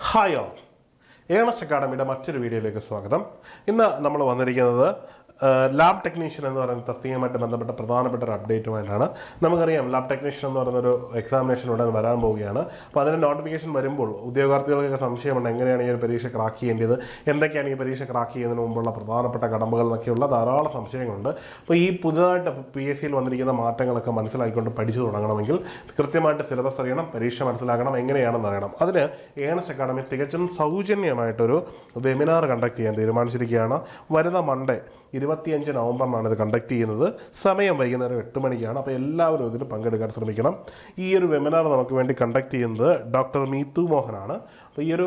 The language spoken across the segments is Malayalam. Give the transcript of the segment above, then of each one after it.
ഹായ് ഓൾ ഏണസ്റ്റ് അക്കാഡമിയുടെ മറ്റൊരു വീഡിയോയിലേക്ക് സ്വാഗതം. ഇന്ന് നമ്മൾ വന്നിരിക്കുന്നത് ലാബ് ടെക്നീഷ്യൻ എന്ന് പറയുന്ന തസ്തികയുമായിട്ട് ബന്ധപ്പെട്ട പ്രധാനപ്പെട്ട ഒരു അപ്ഡേറ്റുമായിട്ടാണ്. നമുക്കറിയാം ലാബ് ടെക്നീഷ്യൻ എന്ന് പറയുന്നൊരു എക്സാമിനേഷൻ ഉടൻ വരാൻ പോവുകയാണ്. അപ്പോൾ അതിൻ്റെ നോട്ടിഫിക്കേഷൻ വരുമ്പോൾ ഉദ്യോഗാർത്ഥികൾക്ക് സംശയമുണ്ട്, എങ്ങനെയാണ് ഈ ഒരു പരീക്ഷ ക്രാക്ക് ചെയ്യേണ്ടത്, എന്തൊക്കെയാണ് ഈ പരീക്ഷ ക്രാക്ക് ചെയ്യുന്നതിന് മുമ്പുള്ള പ്രധാനപ്പെട്ട കടമ്പകൾ എന്നൊക്കെയുള്ള ധാരാളം സംശയങ്ങളുണ്ട്. അപ്പോൾ ഈ പുതുതായിട്ട് PSCയിൽ വന്നിരിക്കുന്ന മാറ്റങ്ങളൊക്കെ മനസ്സിലാക്കിക്കൊണ്ട് പഠിച്ചു തുടങ്ങണമെങ്കിൽ കൃത്യമായിട്ട് സിലബസ് അറിയണം, പരീക്ഷ മനസ്സിലാക്കണം, എങ്ങനെയാണെന്ന് അറിയണം. അതിന് ഏണസ്റ്റ് അക്കാഡമി തികച്ചും സൗജന്യമായിട്ടൊരു വെബിനാർ കണ്ടക്ട് ചെയ്യാൻ തീരുമാനിച്ചിരിക്കുകയാണ്. വരുന്ന മൺഡേ 25 നവംബറിനാണ് ഇത് കണ്ടക്ട് ചെയ്യുന്നത്. സമയം വൈകുന്നേരം 8 മണിക്കാണ്. അപ്പോൾ എല്ലാവരും ഇതിൽ പങ്കെടുക്കാൻ ശ്രമിക്കണം. ഈ ഒരു വെബിനാർ നമുക്ക് വേണ്ടി കണ്ടക്ട് ചെയ്യുന്നത് ഡോക്ടർ മീതു മോഹനാണ്. അപ്പോൾ ഈ ഒരു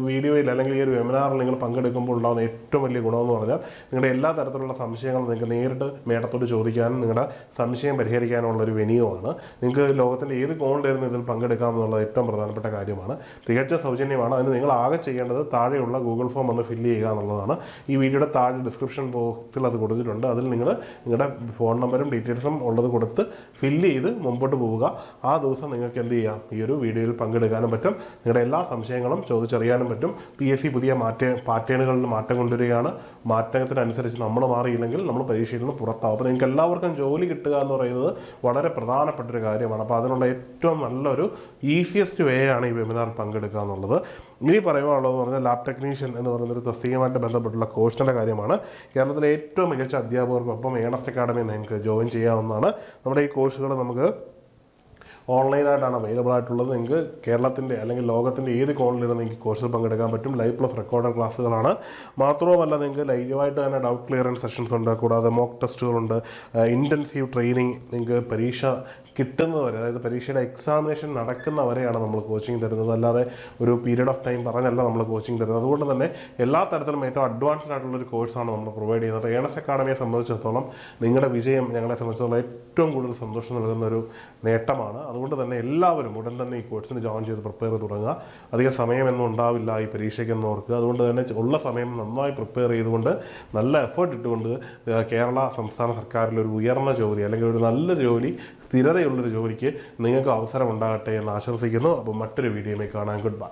വീഡിയോയിൽ അല്ലെങ്കിൽ ഈ ഒരു വെബിനാറിൽ നിങ്ങൾ പങ്കെടുക്കുമ്പോൾ ഉണ്ടാകുന്ന ഏറ്റവും വലിയ ഗുണമെന്ന് പറഞ്ഞാൽ നിങ്ങളുടെ എല്ലാ തരത്തിലുള്ള സംശയങ്ങളും നിങ്ങൾക്ക് നേരിട്ട് മേഡത്തോട് ചോദിക്കാനും നിങ്ങളുടെ സംശയം പരിഹരിക്കാനുള്ളൊരു വെന്യൂവാണ്. നിങ്ങൾക്ക് ലോകത്തിൻ്റെ ഏത് കോണിലായിരുന്നു ഇതിൽ പങ്കെടുക്കാമെന്നുള്ളത് ഏറ്റവും പ്രധാനപ്പെട്ട കാര്യമാണ്. തികച്ചും സൗജന്യമാണ്. അതിന് നിങ്ങൾ ആകെ ചെയ്യേണ്ടത് താഴെയുള്ള ഗൂഗിൾ ഫോം ഒന്ന് ഫില്ല് ചെയ്യുക എന്നുള്ളതാണ്. ഈ വീഡിയോയുടെ താഴെ ഡിസ്ക്രിപ്ഷൻ ബോക്സിൽ അത് കൊടുത്തിട്ടുണ്ട്. അതിൽ നിങ്ങൾ നിങ്ങളുടെ ഫോൺ നമ്പറും ഡീറ്റെയിൽസും ഉള്ളത് കൊടുത്ത് ഫില്ല് ചെയ്ത് മുമ്പോട്ട് പോവുക. ആ ദിവസം നിങ്ങൾക്ക് എന്ത് ചെയ്യാം, ഈ ഒരു വീഡിയോയിൽ പങ്കെടുക്കാനും പറ്റും. നിങ്ങളുടെ എല്ലാ സംശയങ്ങളും ചോദിച്ചറിയാനും പറ്റും. PSC പുതിയ പാറ്റേണുകളിൽ മാറ്റം കൊണ്ടുവരികയാണ്. മാറ്റത്തിനനുസരിച്ച് നമ്മൾ മാറിയില്ലെങ്കിൽ നമ്മൾ പരീക്ഷയിൽ നിന്ന് പുറത്താവും. അപ്പോൾ നിങ്ങൾക്ക് എല്ലാവർക്കും ജോലി കിട്ടുക എന്ന് പറയുന്നത് വളരെ പ്രധാനപ്പെട്ടൊരു കാര്യമാണ്. അപ്പോൾ അതിനുള്ള ഏറ്റവും നല്ലൊരു ഈസിയസ്റ്റ് വേ ആണ് ഈ വെബിനാറിൽ പങ്കെടുക്കുക എന്നുള്ളത്. ഇനി പറയുവാനുള്ളതെന്ന് പറഞ്ഞാൽ ലാബ് ടെക്നീഷ്യൻ എന്ന് പറയുന്നൊരു തസ്തികയുമായിട്ട് ബന്ധപ്പെട്ടുള്ള കോഴ്സിൻ്റെ കാര്യമാണ്. കേരളത്തിലെ ഏറ്റവും മികച്ച അധ്യാപകർക്കൊപ്പം ഏണസ്റ്റ് അക്കാഡമി നിങ്ങൾക്ക് ജോയിൻ ചെയ്യാവുന്നതാണ്. നമ്മുടെ ഈ കോഴ്സുകൾ നമുക്ക് ഓൺലൈനായിട്ടാണ് അവൈലബിൾ ആയിട്ടുള്ളത്. നിങ്ങൾക്ക് കേരളത്തിൻ്റെ അല്ലെങ്കിൽ ലോകത്തിൻ്റെ ഏത് കോണിലിരുന്ന് നിങ്ങൾക്ക് കോഴ്സിൽ പങ്കെടുക്കാൻ പറ്റും. ലൈവ് പ്ലസ് റെക്കോർഡഡ് ക്ലാസ്സുകളാണ്. മാത്രവുമല്ല നിങ്ങൾക്ക് ലൈവായിട്ട് തന്നെ ഡൗട്ട് ക്ലിയറൻസ് സെഷൻസ് ഉണ്ട്. കൂടാതെ മോക്ക് ടെസ്റ്റുകളുണ്ട്. ഇൻറ്റൻസീവ് ട്രെയിനിങ് നിങ്ങൾക്ക് പരീക്ഷ കിട്ടുന്നവരെ, അതായത് പരീക്ഷയുടെ എക്സാമിനേഷൻ നടക്കുന്നവരെയാണ് നമ്മൾ കോച്ചിങ് തരുന്നത്. അല്ലാതെ ഒരു പീരീഡ് ഓഫ് ടൈം പറഞ്ഞല്ല നമ്മൾ കോച്ചിങ് തരുന്നത്. അതുകൊണ്ട് തന്നെ എല്ലാ തരത്തിലും ഏറ്റവും അഡ്വാൻസ്ഡ് ആയിട്ടുള്ളൊരു കോഴ്സാണ് നമ്മൾ പ്രൊവൈഡ് ചെയ്യുന്നത്. ഏണസ്റ്റ് അക്കാഡമിയെ സംബന്ധിച്ചിടത്തോളം നിങ്ങളുടെ വിജയം ഞങ്ങളെ സംബന്ധിച്ചിടത്തോളം ഏറ്റവും കൂടുതൽ സന്തോഷം നൽകുന്ന ഒരു നേട്ടമാണ്. അതുകൊണ്ട് തന്നെ എല്ലാവരും ഉടൻ തന്നെ ഈ കോഴ്സിന് ജോയിൻ ചെയ്ത് പ്രിപ്പയർ ചെയ്ത് തുടങ്ങുക. അധികം സമയമൊന്നും ഉണ്ടാവില്ല ഈ പരീക്ഷയ്ക്കെന്ന് ഓർക്കുക. അതുകൊണ്ട് തന്നെ ഉള്ള സമയം നന്നായി പ്രിപ്പയർ ചെയ്തുകൊണ്ട് നല്ല എഫേർട്ട് ഇട്ടുകൊണ്ട് കേരള സംസ്ഥാന സർക്കാരിലൊരു ഉയർന്ന ജോലി അല്ലെങ്കിൽ ഒരു നല്ല ജോലി, സ്ഥിരതയുള്ളൊരു ജോലിക്ക് നിങ്ങൾക്ക് അവസരം ഉണ്ടാകട്ടെ എന്ന് ആശംസിക്കുന്നു. അപ്പോൾ മറ്റൊരു വീഡിയോയിൽ കാണാൻ. Good bye.